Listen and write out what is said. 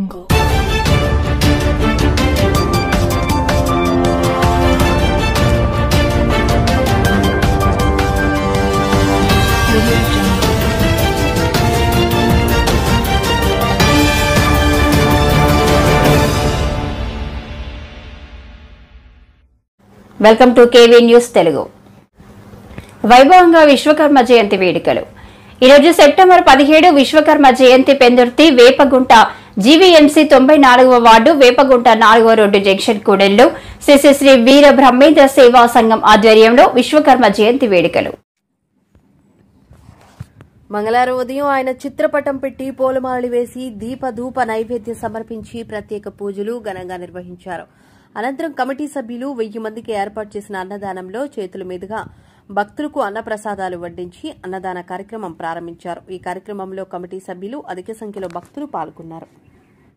Welcome to KV news Telugu. వైభవంగా విశ్వకర్మ జయంతి వేడుకలు. ఈరోజు సెప్టెంబర్ 17 విశ్వకర్మ జయంతి పెందుర్తి వేపగుంట జీవీఎంసీ 94వ వార్డు వేపగుంట 4వ రోడ్డు జంక్షన్ కూడెల్లో శ్రీ వీర బ్రహ్మేంద్ర సేవా సంఘం ఆధ్వర్యంలో విశ్వకర్మ జయంతి వేడుకలు. మంగళవారం ఉదయం ఆయన చిత్రపటం పెట్టి పూలమాలలు వేసి దీపధూప నైవేద్యం సమర్పించి ప్రత్యేక పూజలు ఘనంగా నిర్వహించారు. అనంతరం కమిటీ సభ్యులు 1000 మందికి ఏర్పాటు చేసిన అన్నదానంలో చేతుల మీదుగా భక్తులకు అన్నప్రసాదాలు వడ్డించి అన్నదాన కార్యక్రమం ప్రారంభించారు. ఈ కార్యక్రమంలో కమిటీ సభ్యులు అధిక సంఖ్యలో భక్తులు పాల్గొన్నారు.